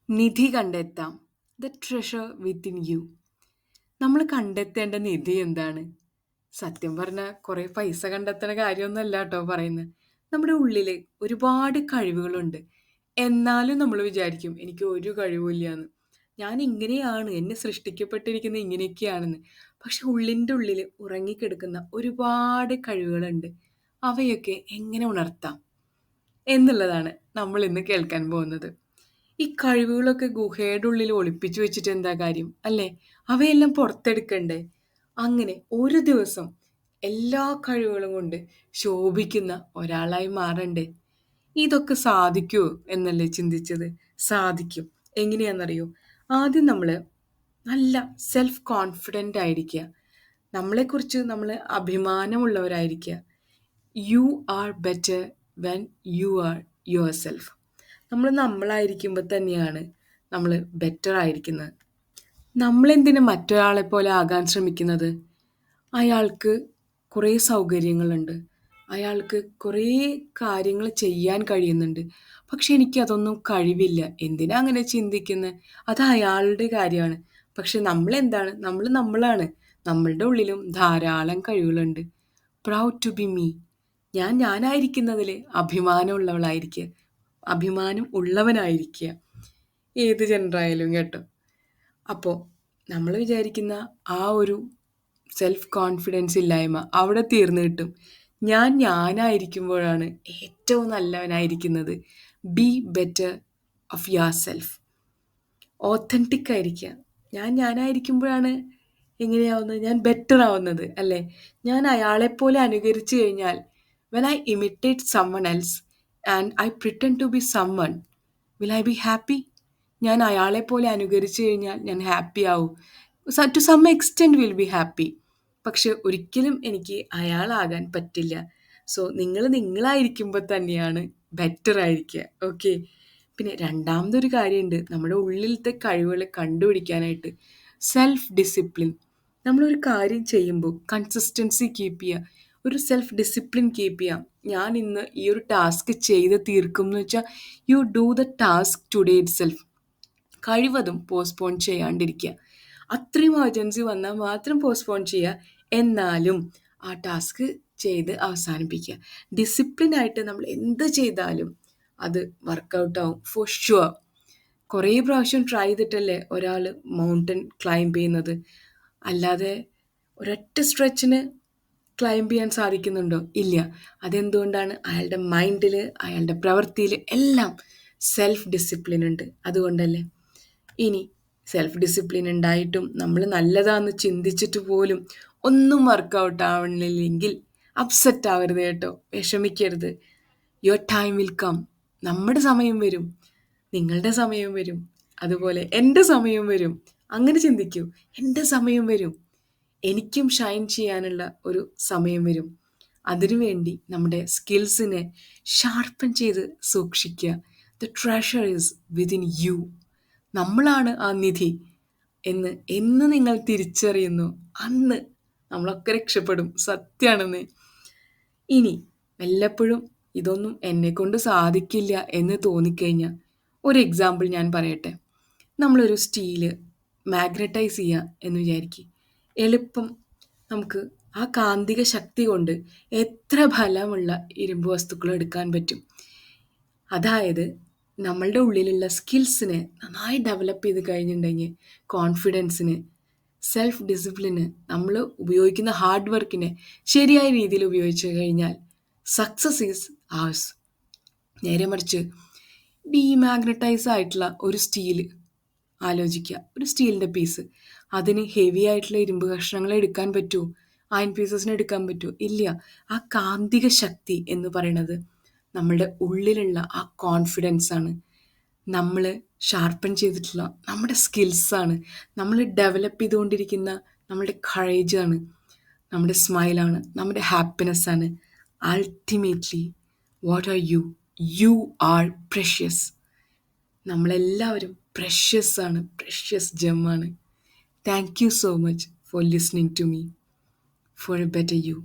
നിധി കണ്ടെത്താം. The treasure within you. നമ്മൾ കണ്ടെത്തേണ്ട നിധി എന്താണ്? സത്യം പറഞ്ഞാൽ കുറേ പൈസ കണ്ടെത്തുന്ന കാര്യമൊന്നുമല്ല കേട്ടോ പറയുന്നത്. നമ്മുടെ ഉള്ളിൽ ഒരുപാട് കഴിവുകളുണ്ട്. എന്നാലും നമ്മൾ വിചാരിക്കും എനിക്ക് ഒരു കഴിവുമില്ല എന്ന്. ഞാൻ ഇങ്ങനെയാണ്, എന്നെ സൃഷ്ടിക്കപ്പെട്ടിരിക്കുന്നത് ഇങ്ങനെയൊക്കെയാണെന്ന്. പക്ഷെ ഉള്ളിൻ്റെ ഉള്ളിൽ ഉറങ്ങിക്കിടക്കുന്ന ഒരുപാട് കഴിവുകളുണ്ട്. അവയൊക്കെ എങ്ങനെ ഉണർത്താം എന്നുള്ളതാണ് നമ്മൾ ഇന്ന് കേൾക്കാൻ പോകുന്നത്. ഈ കഴിവുകളൊക്കെ ഗുഹയുടെ ഉള്ളിൽ ഒളിപ്പിച്ചു വെച്ചിട്ട് എന്താ കാര്യം, അല്ലേ? അവയെല്ലാം പുറത്തെടുക്കണ്ടേ? അങ്ങനെ ഒരു ദിവസം എല്ലാ കഴിവുകളും കൊണ്ട് ശോഭിക്കുന്ന ഒരാളായി മാറണ്ടേ? ഇതൊക്കെ സാധിക്കുമോ എന്നല്ലേ ചിന്തിച്ചത്? സാധിക്കും. എങ്ങനെയാണെന്നറിയോ? ആദ്യം നമ്മൾ നല്ല സെൽഫ് കോൺഫിഡൻ്റ് ആയിരിക്കുക. നമ്മളെക്കുറിച്ച് നമ്മൾ അഭിമാനമുള്ളവരായിരിക്കുക. You are better when you are your self. നമ്മളായിരിക്കുമ്പോൾ തന്നെയാണ് നമ്മൾ ബെറ്റർ ആയിരിക്കുന്നത്. നമ്മളെന്തിന് മറ്റൊരാളെ പോലെ ആകാൻ ശ്രമിക്കുന്നത്? അയാൾക്ക് കുറേ സൗകര്യങ്ങളുണ്ട്, അയാൾക്ക് കുറേ കാര്യങ്ങൾ ചെയ്യാൻ കഴിയുന്നുണ്ട്. പക്ഷെ എനിക്കതൊന്നും കഴിവില്ല. എന്തിനാ അങ്ങനെ ചിന്തിക്കുന്നത്? അത് അയാളുടെ കാര്യമാണ്. പക്ഷെ നമ്മളെന്താണ്? നമ്മളാണ്. നമ്മളുടെ ഉള്ളിലും ധാരാളം കഴിവുകളുണ്ട്. Proud to be me. ഞാനായിരിക്കുന്നതിൽ അഭിമാനമുള്ളവളായിരിക്കുക, അഭിമാനം ഉള്ളവനായിരിക്കുക. ഏത് ജെൻഡറായാലും കേട്ടോ. അപ്പോൾ നമ്മൾ വിചാരിക്കുന്ന ആ ഒരു സെൽഫ് കോൺഫിഡൻസ് ഇല്ലായ്മ അവിടെ തീർന്നു കിട്ടും. ഞാനായിരിക്കുമ്പോഴാണ് ഏറ്റവും നല്ലവനായിരിക്കുന്നത്. Be better of your self. Authentic ആയിരിക്കുക. ഞാനായിരിക്കുമ്പോഴാണ് എങ്ങനെയാവുന്നത്? ഞാൻ ബെറ്റർ ആവുന്നത്, അല്ലേ? ഞാൻ അയാളെപ്പോലെ അനുകരിച്ചു കഴിഞ്ഞാൽ, when I imitate someone else and I pretend to be someone, will I be happy? ഞാൻ അയാളെപ്പോലെ അനുകരിച്ചു കഴിഞ്ഞാൽ ഞാൻ ഹാപ്പി ആവും. To some extent will be happy. പക്ഷെ ഒരിക്കലും എനിക്ക് അയാളാകാൻ പറ്റില്ല. സോ നിങ്ങളായിരിക്കുമ്പോൾ തന്നെയാണ് ബെറ്റർ ആയിരിക്കുക. ഓക്കെ. പിന്നെ രണ്ടാമതൊരു കാര്യമുണ്ട് നമ്മുടെ ഉള്ളിലത്തെ കഴിവുകളെ കണ്ടുപിടിക്കാനായിട്ട്. Self discipline. നമ്മളൊരു കാര്യം ചെയ്യുമ്പോൾ കൺസിസ്റ്റൻസി കീപ്പ് ചെയ്യുക. ഒരു സെൽഫ് ഡിസിപ്ലിൻ കീപ്പ് ചെയ്യാം. ഞാൻ ഇന്ന് ഈ ഒരു ടാസ്ക് ചെയ്ത് തീർക്കും എന്ന് വെച്ചാൽ you do the task today it self. കഴിവതും പോസ്റ്റ്പോൺ ചെയ്യാണ്ടിരിക്കുക. അത്രയും എമർജൻസി വന്നാൽ മാത്രം പോസ്റ്റ്പോൺ ചെയ്യുക. എന്നാലും ആ ടാസ്ക് ചെയ്ത് അവസാനിപ്പിക്കുക. ഡിസിപ്ലിനായിട്ട് നമ്മൾ എന്ത് ചെയ്താലും അത് വർക്കൗട്ട് ആവും ഫോർ ഷുവർ. കുറേ പ്രാവശ്യം ട്രൈ ചെയ്തിട്ടല്ലേ ഒരാൾ മൗണ്ടൻ ക്ലൈംബ് ചെയ്യുന്നത്. അല്ലാതെ ഒരൊറ്റ സ്ട്രെച്ചിന് ക്ലൈംബ് ചെയ്യാൻ സാധിക്കുന്നുണ്ടോ? ഇല്ല. അതെന്തുകൊണ്ടാണ്? അയാളുടെ മൈൻഡിൽ, അയാളുടെ പ്രവൃത്തിയിൽ എല്ലാം സെൽഫ് ഡിസിപ്ലിൻ ഉണ്ട്. അതുകൊണ്ടല്ലേ. ഇനി സെൽഫ് ഡിസിപ്ലിൻ ഉണ്ടായിട്ടും നമ്മൾ നല്ലതാണെന്ന് ചിന്തിച്ചിട്ട് പോലും ഒന്നും വർക്കൗട്ട് ആവണില്ലെങ്കിൽ അപ്സെറ്റ് ആവരുത് കേട്ടോ, വിഷമിക്കരുത്. Your time will come. നമ്മുടെ സമയം വരും, നിങ്ങളുടെ സമയം വരും, അതുപോലെ എൻ്റെ സമയം വരും. അങ്ങനെ ചിന്തിക്കൂ. എൻ്റെ സമയം വരും, എനിക്കും ഷൈൻ ചെയ്യാനുള്ള ഒരു സമയം വരും. അതിനുവേണ്ടി നമ്മുടെ സ്കിൽസിനെ ഷാർപ്പൻ ചെയ്ത് സൂക്ഷിക്കുക. The treasure is within you. നമ്മളാണ് ആ നിധി എന്ന് നിങ്ങൾ തിരിച്ചറിയുന്നു, അന്ന് നമ്മളൊക്കെ രക്ഷപ്പെടും. സത്യമാണെന്ന്. ഇനി വല്ലപ്പോഴും ഇതൊന്നും എന്നെക്കൊണ്ട് സാധിക്കില്ല എന്ന് തോന്നിക്കഴിഞ്ഞാൽ ഒരു എക്സാമ്പിൾ ഞാൻ പറയട്ടെ. നമ്മളൊരു സ്റ്റീല് മാഗ്നറ്റൈസ് ചെയ്യുക എന്ന് വിചാരിക്കുക. എളുപ്പം നമുക്ക് ആ കാന്തിക ശക്തി കൊണ്ട് എത്ര ബലമുള്ള ഇരുമ്പ് വസ്തുക്കൾ എടുക്കാൻ പറ്റും. അതായത് നമ്മളുടെ ഉള്ളിലുള്ള സ്കിൽസിനെ നന്നായി ഡെവലപ്പ് ചെയ്ത് കഴിഞ്ഞിട്ടുണ്ടെങ്കിൽ, കോൺഫിഡൻസിന്, സെൽഫ് ഡിസിപ്ലിന്, നമ്മൾ ഉപയോഗിക്കുന്ന ഹാർഡ് വർക്കിനെ ശരിയായ രീതിയിൽ ഉപയോഗിച്ച് കഴിഞ്ഞാൽ സക്സസ് ഈസ് ആഴ്സ്. നേരെ മറിച്ച് ഡീമാഗ്നറ്റൈസ് ആയിട്ടുള്ള ഒരു സ്റ്റീൽ ആലോചിക്കുക. ഒരു സ്റ്റീലിൻ്റെ പീസ്, അതിന് ഹെവി ആയിട്ടുള്ള ഇരുമ്പ് കഷ്ണങ്ങൾ എടുക്കാൻ പറ്റുമോ? അയൺ പീസസിന് എടുക്കാൻ പറ്റുമോ? ഇല്ല. ആ കാന്തിക ശക്തി എന്ന് പറയുന്നത് നമ്മളുടെ ഉള്ളിലുള്ള ആ കോൺഫിഡൻസ് ആണ്. നമ്മൾ ഷാർപ്പൻ ചെയ്തിട്ടുള്ള നമ്മുടെ സ്കിൽസാണ്. നമ്മൾ ഡെവലപ്പ് ചെയ്തുകൊണ്ടിരിക്കുന്ന നമ്മുടെ കറേജാണ്, നമ്മുടെ സ്മൈലാണ്, നമ്മുടെ ഹാപ്പിനെസ്സാണ്. Ultimately what are you? You are precious. നമ്മളെല്ലാവരും പ്രഷ്യസ് ആണ്, പ്രഷ്യസ് ജെമ്മാണ്. Thank you so much for listening to me. For a better U.